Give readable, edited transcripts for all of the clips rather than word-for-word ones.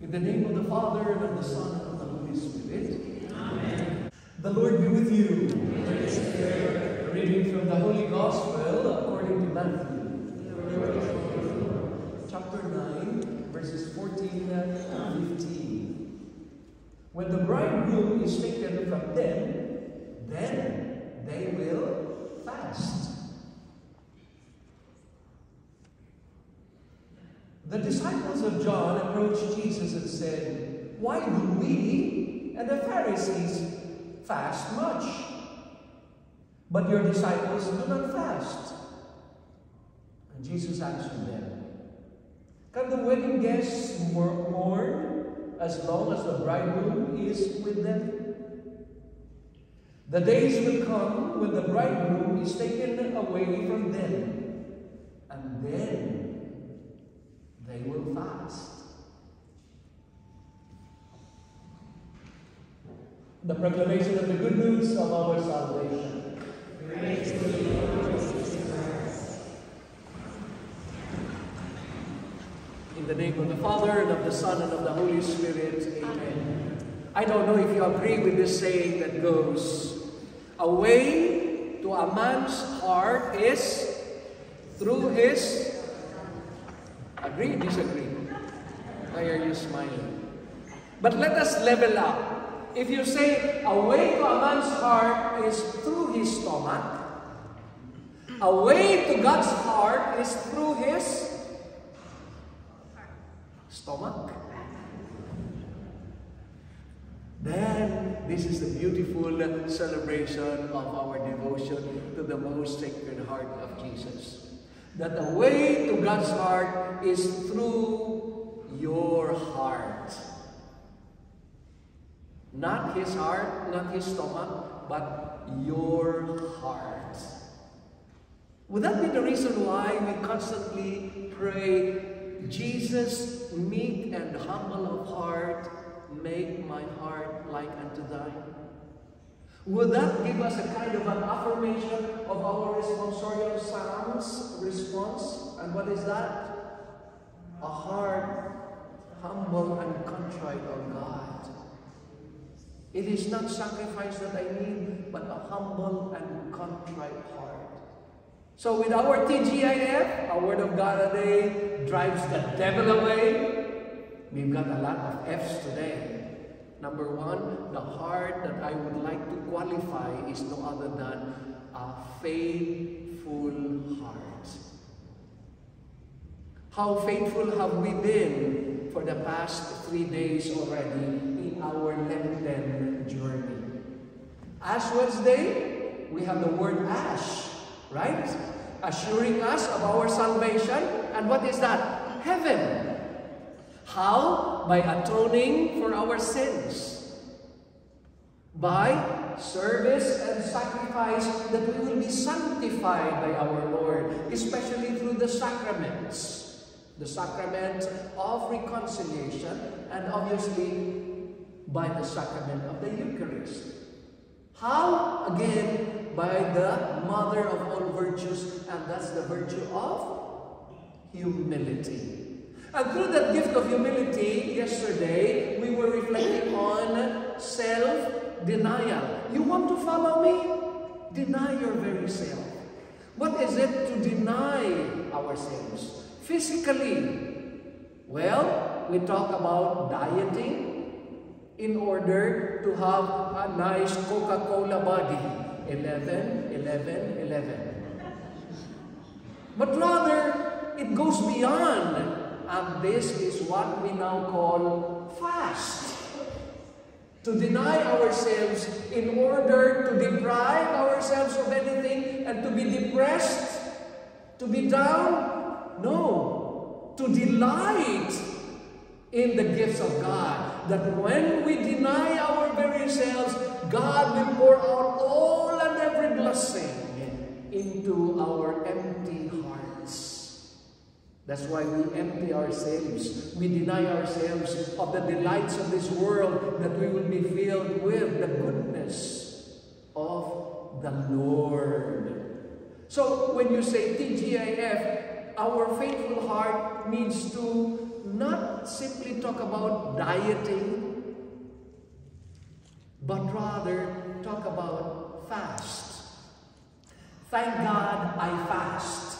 In the name of the Father, and of the Son, and of the Holy Spirit. Amen. The Lord be with you. A reading from the Holy Gospel according to Matthew. Chapter 9, verses 14 and 15. When the bridegroom is taken from them, then they will fast. The disciples of John approached Jesus and said, "Why do we and the Pharisees fast much, but your disciples do not fast?" And Jesus answered them, "Can the wedding guests mourn as long as the bridegroom is with them? The days will come when the bridegroom is taken away from them, and then they will fast." The proclamation of the good news of our salvation. Praise to you, Lord Jesus Christ. In the name of the Father, and of the Son, and of the Holy Spirit. Amen. I don't know if you agree with this saying that goes, "A way to a man's heart is through his..." Agree? Disagree? Why are you smiling? But let us level up. If you say, "A way to a man's heart is through his stomach," a way to God's heart is through his stomach. Then this is the beautiful celebration of our devotion to the most sacred heart of Jesus. That the way to God's heart is through your heart. Not his heart, not his stomach, but your heart. Would that be the reason why we constantly pray, "Jesus, meek and humble of heart, make my heart like unto thine"? Would that give us a kind of an affirmation of our responsorial psalms response? And what is that? A heart humble and contrite, O God. It is not sacrifice that I need, but a humble and contrite heart. So with our TGIF, our Word of God a day drives the devil away. We've got a lot of F's today. Number one, the heart that I would like to qualify is no other than a faithful heart. How faithful have we been for the past 3 days already in our Lenten journey? Ash Wednesday, we have the word ash, right? Assuring us of our salvation. And what is that? Heaven. How? By atoning for our sins. By service and sacrifice that we will be sanctified by our Lord, especially through the sacraments. The sacrament of reconciliation, and obviously by the sacrament of the Eucharist. How? Again, by the mother of all virtues, and that's the virtue of humility. And through that gift of humility, yesterday, we were reflecting on self-denial. You want to follow me? Deny your very self. What is it to deny ourselves? Physically, well, we talk about dieting in order to have a nice Coca-Cola body. 11, 11, 11. But rather, it goes beyond. And this is what we now call fast. To deny ourselves in order to deprive ourselves of anything and to be depressed, to be down. No. To delight in the gifts of God. That when we deny our very selves, God will pour out all and every blessing into our empty hearts. That's why we empty ourselves. We deny ourselves of the delights of this world, that we will be filled with the goodness of the Lord. So when you say TGIF, our faithful heart needs to not simply talk about dieting, but rather talk about fast. Thank God I fast.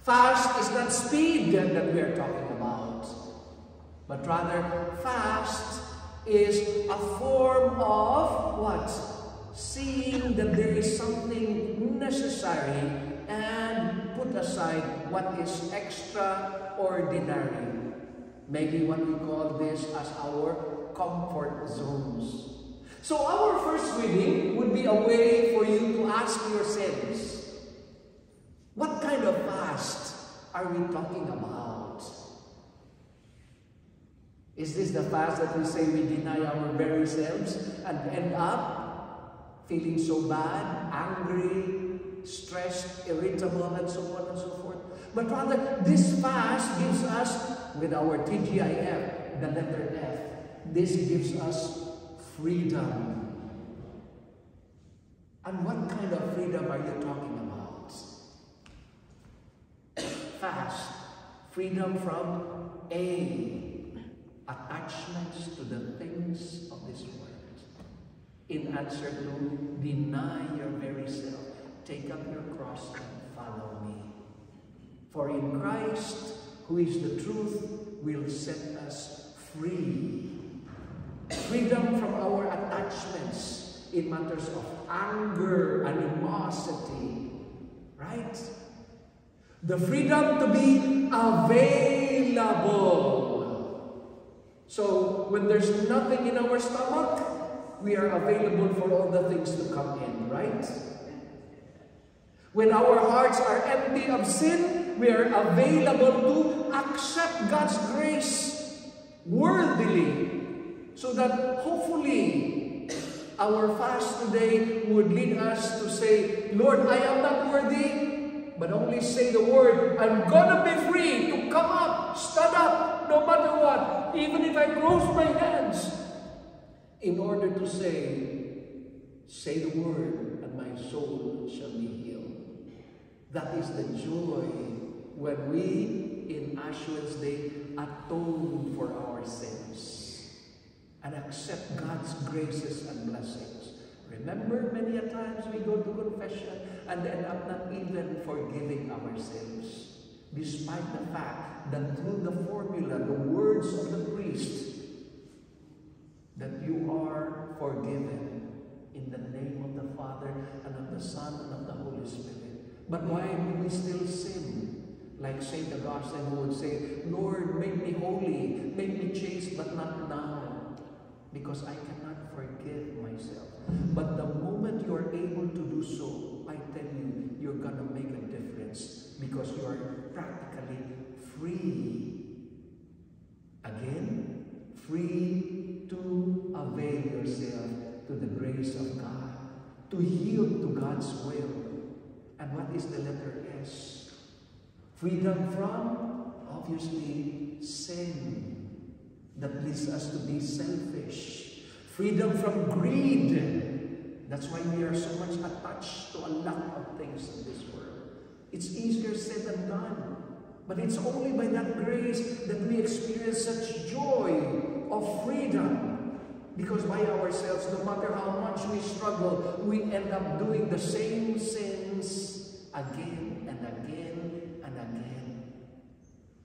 Fast is not speed that we are talking about, but rather fast is a form of what? Seeing that there is something necessary and put aside what is extraordinary. Maybe what we call this as our comfort zones. So our first reading would be a way for you to ask yourselves, what kind of fast are we talking about? Is this the fast that we say we deny our very selves and end up feeling so bad, angry, stressed, irritable, and so on and so forth? But rather, this fast gives us, with our TGIF, the letter F, this gives us freedom. And what kind of freedom are you talking about? Fast. Freedom from attachments to the things of this world. In answer to, deny your very self. Take up your cross and follow me. For in Christ, who is the truth, will set us free. Freedom from our attachments in matters of anger, animosity. Right? The freedom to be available. So, when there's nothing in our stomach, we are available for all the things to come in, right? When our hearts are empty of sin, we are available to accept God's grace worthily, so that hopefully our fast today would lead us to say, Lord, I am not worthy, but only say the word, I'm gonna be free to come up, stand up, no matter what, even if I close my hands, in order to say the word, and my soul shall be healed. That is the joy when we, in Ash Wednesday, atone for our sins and accept God's graces and blessings. Remember, many a times we go to confession and end up not even forgiving ourselves, despite the fact that through the formula, the words of the priest, that you are forgiven in the name of the Father and of the Son and of the Holy Spirit. But why do we still sin? Like St. Augustine, who would say, Lord, make me holy, make me chaste, but not now, because I cannot forgive myself. But the moment you are able to do so, I tell you, you're going to make a difference, because you are practically free. Again, free to avail yourself to the grace of God, to yield to God's will. And what is the letter S? Freedom from, obviously, sin that leads us to be selfish. Freedom from greed. That's why we are so much attached to a lot of things in this world. It's easier said than done. But it's only by that grace that we experience such joy of freedom. Because by ourselves, no matter how much we struggle, we end up doing the same sins again and again and again.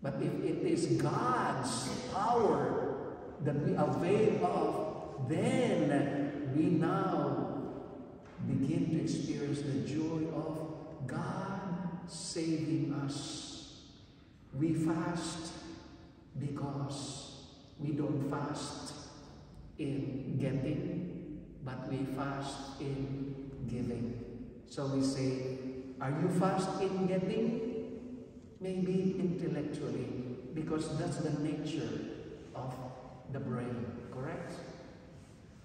But if it is God's power that we avail of, then we now begin to experience the joy of God saving us. We fast because we don't fast in getting, but we fast in giving. So we say, are you fast in getting? Maybe intellectually, because that's the nature of the brain, correct?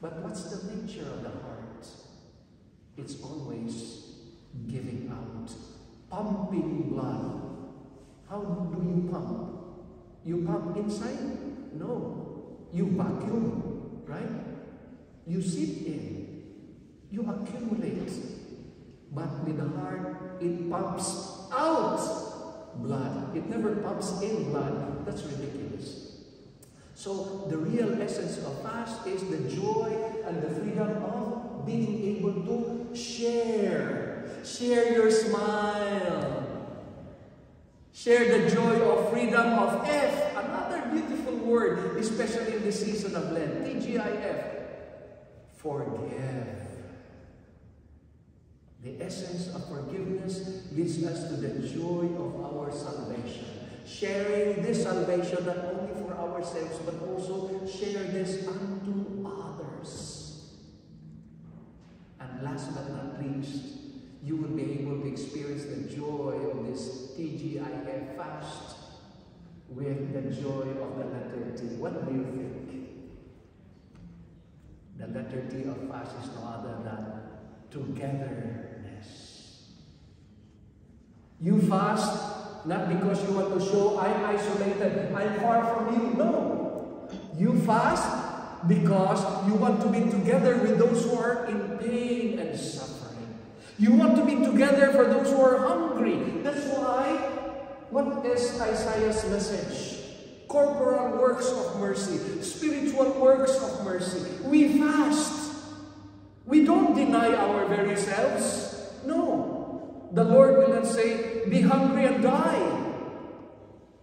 But what's the nature of the heart? It's always giving out, pumping blood. How do you pump? You pump inside? No. You vacuum, right? You sit in. You accumulate. But with the heart, it pumps out blood. It never pumps in blood. That's ridiculous. So the real essence of fast is the joy and the freedom of being able to share. Share your smile. Share the joy of freedom of F. Another beautiful word, especially in the season of Lent. TGIF. Forgive. The essence of forgiveness leads us to the joy of our salvation. Sharing this salvation not only for ourselves, but also share this unto others. And last but not least, you will be able to experience the joy of this TGIF fast with the joy of the letter T. What do you think? The letter T of fast is no other than togetherness. You fast not because you want to show I'm isolated, I'm far from you. No. You fast because you want to be together with those who are in pain and suffering. You want to be together for those who are hungry. That's why, what is Isaiah's message? Corporal works of mercy, spiritual works of mercy. We fast. We don't deny our very selves. No. The Lord will not say, be hungry and die.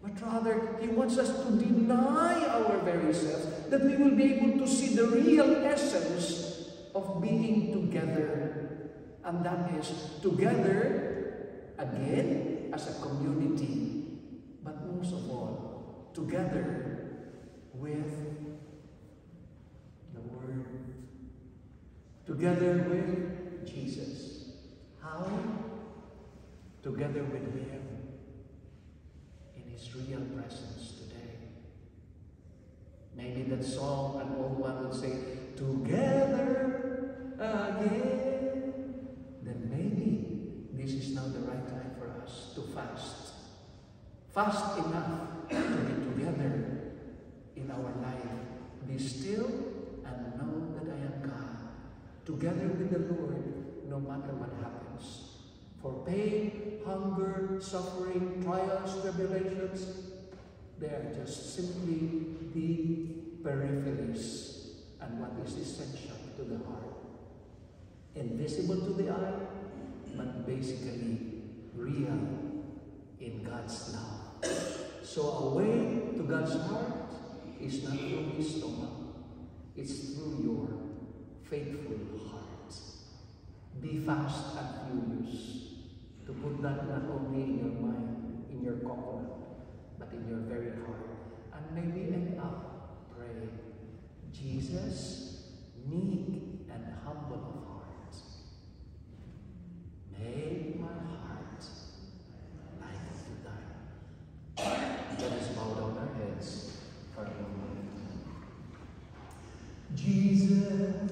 But rather, He wants us to deny our very selves, that we will be able to see the real essence of being together. And that is together, again, as a community. But most of all, together with the Word. Together with Jesus. How? Together with Him in His real presence today. Maybe that song, an old one would say, together again. Then maybe this is now the right time for us to fast. Fast enough to be together in our life. Be still and know that I am God. Together with the Lord, no matter what happens. For pain, hunger, suffering, trials, tribulations, they are just simply the peripheries and what is essential to the heart. Invisible to the eye, but basically real in God's love. So a way to God's heart is not through His stomach, it's through your faithful heart. Be fast and furious to put that not only in your mind, in your coconut, but in your very heart. And maybe end up pray, Jesus, meek and humble of heart, make my heart like unto thine. Let us bow down our heads for a moment. Jesus,